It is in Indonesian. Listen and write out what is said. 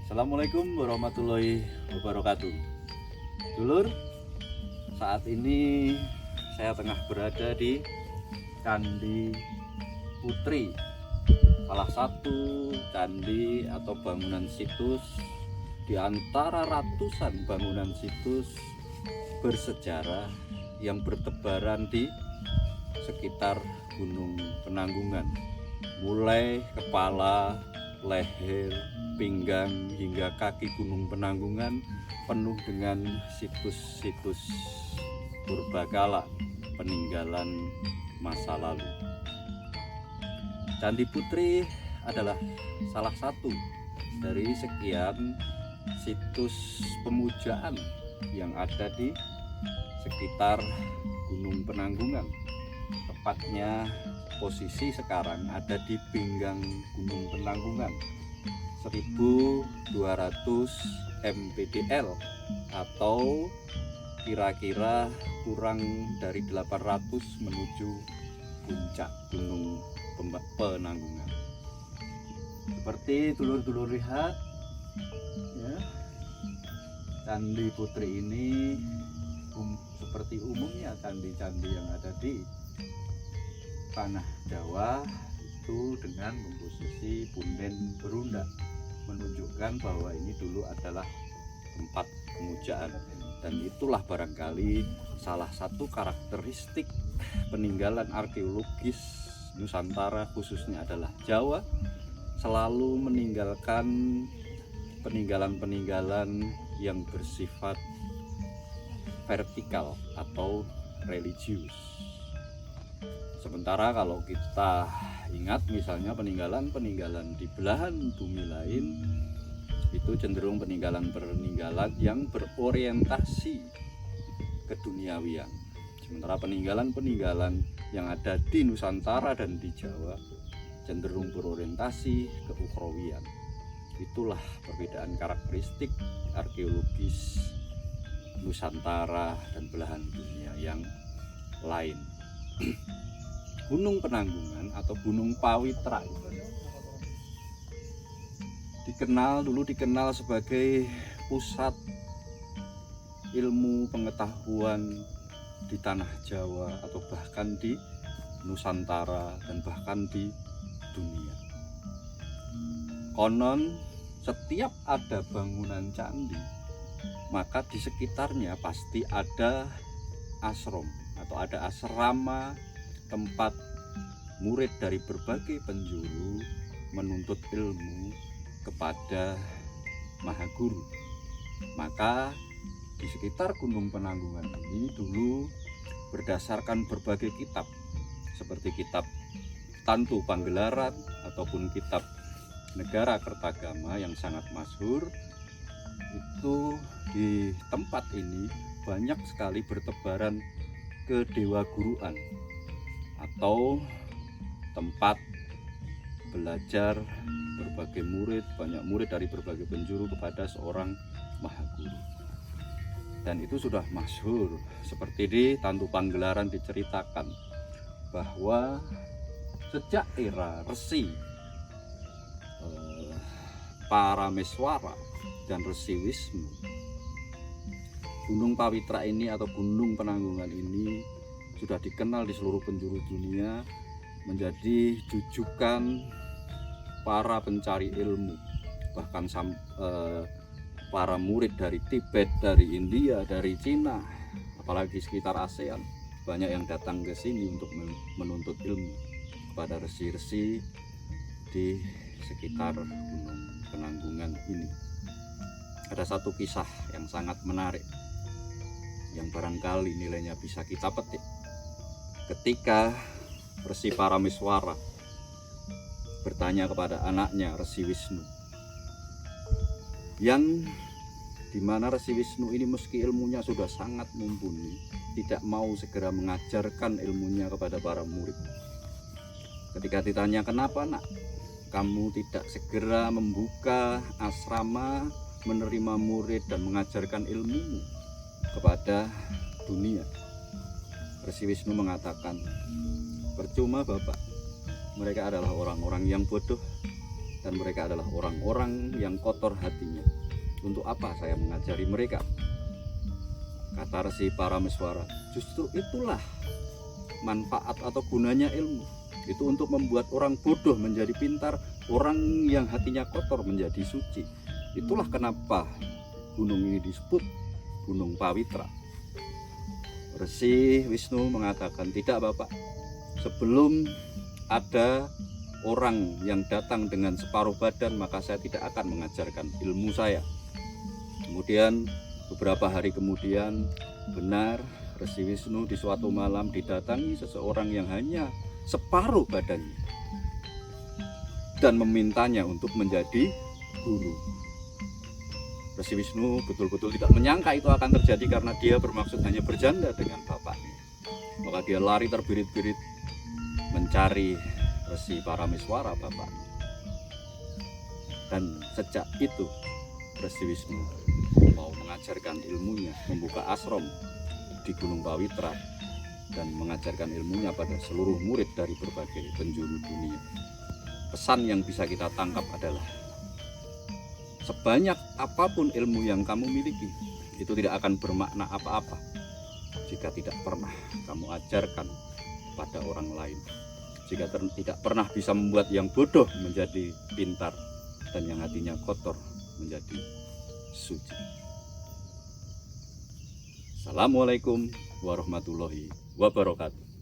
Assalamualaikum warahmatullahi wabarakatuh. Dulur, saat ini saya tengah berada di Candi Putri, salah satu candi atau bangunan situs di antara ratusan bangunan situs bersejarah yang bertebaran di sekitar Gunung Penanggungan, mulai kepala, leher, pinggang hingga kaki Gunung Penanggungan penuh dengan situs-situs purbakala, peninggalan masa lalu. Candi Putri adalah salah satu dari sekian situs pemujaan yang ada di sekitar Gunung Penanggungan. Tepatnya posisi sekarang ada di pinggang Gunung Penanggungan 1200 mdpl atau kira-kira kurang dari 800 menuju puncak Gunung Penanggungan. Seperti dulur-dulur lihat ya, Candi Putri ini seperti umumnya candi-candi yang ada di tanah Jawa itu dengan memposisi punden berunda, menunjukkan bahwa ini dulu adalah tempat pemujaan, dan itulah barangkali salah satu karakteristik peninggalan arkeologis Nusantara, khususnya adalah Jawa, selalu meninggalkan peninggalan-peninggalan yang bersifat vertikal atau religius. Sementara kalau kita ingat misalnya peninggalan-peninggalan di belahan bumi lain itu cenderung peninggalan-peninggalan yang berorientasi keduniawian. Sementara peninggalan-peninggalan yang ada di Nusantara dan di Jawa cenderung berorientasi ke ukhrawian. Itulah perbedaan karakteristik arkeologis Nusantara dan belahan dunia yang lain. Gunung Penanggungan atau Gunung Pawitra dikenal sebagai pusat ilmu pengetahuan di tanah Jawa atau bahkan di Nusantara dan bahkan di dunia. Konon setiap ada bangunan candi, maka di sekitarnya pasti ada ashram atau ada asrama, tempat murid dari berbagai penjuru menuntut ilmu kepada Maha Guru. Maka di sekitar Gunung Penanggungan ini dulu berdasarkan berbagai kitab seperti kitab Tantu Panggelaran ataupun kitab Negara Kertagama yang sangat masyhur, itu di tempat ini banyak sekali bertebaran kedewa guruan atau tempat belajar berbagai murid, banyak murid dari berbagai penjuru kepada seorang Maha Guru. Dan itu sudah masyhur, seperti di Tantu Panggelaran diceritakan bahwa sejak era Resi Parameswara dan Resi Wisnu, Gunung Pawitra ini atau Gunung Penanggungan ini sudah dikenal di seluruh penjuru dunia menjadi jujukan para pencari ilmu, bahkan para murid dari Tibet, dari India, dari Cina, apalagi sekitar ASEAN, banyak yang datang ke sini untuk menuntut ilmu kepada resi-resi di sekitar Gunung Penanggungan ini. Ada satu kisah yang sangat menarik yang barangkali nilainya bisa kita petik. Ketika Resi Parameswara bertanya kepada anaknya Resi Wisnu, yang dimana Resi Wisnu ini meski ilmunya sudah sangat mumpuni, tidak mau segera mengajarkan ilmunya kepada para murid. Ketika ditanya, kenapa nak kamu tidak segera membuka asrama, menerima murid dan mengajarkan ilmumu kepada dunia? Resi Wisnu mengatakan, percuma Bapak, mereka adalah orang-orang yang bodoh, dan mereka adalah orang-orang yang kotor hatinya. Untuk apa saya mengajari mereka? Kata Resi Parameswara, justru itulah manfaat atau gunanya ilmu. Itu untuk membuat orang bodoh menjadi pintar, orang yang hatinya kotor menjadi suci. Itulah kenapa gunung ini disebut Gunung Pawitra. Resi Wisnu mengatakan, tidak Bapak, sebelum ada orang yang datang dengan separuh badan, maka saya tidak akan mengajarkan ilmu saya. Kemudian beberapa hari kemudian, benar Resi Wisnu di suatu malam didatangi seseorang yang hanya separuh badannya dan memintanya untuk menjadi guru. Resi Wisnu betul-betul tidak menyangka itu akan terjadi karena dia bermaksud hanya bercanda dengan bapaknya. Maka dia lari terbirit-birit mencari Resi Parameswara bapaknya. Dan sejak itu Resi Wisnu mau mengajarkan ilmunya, membuka ashram di Gunung Pawitra dan mengajarkan ilmunya pada seluruh murid dari berbagai penjuru dunia. Pesan yang bisa kita tangkap adalah, sebanyak apapun ilmu yang kamu miliki, itu tidak akan bermakna apa-apa jika tidak pernah kamu ajarkan pada orang lain. Jika tidak pernah bisa membuat yang bodoh menjadi pintar dan yang hatinya kotor menjadi suci. Assalamualaikum warahmatullahi wabarakatuh.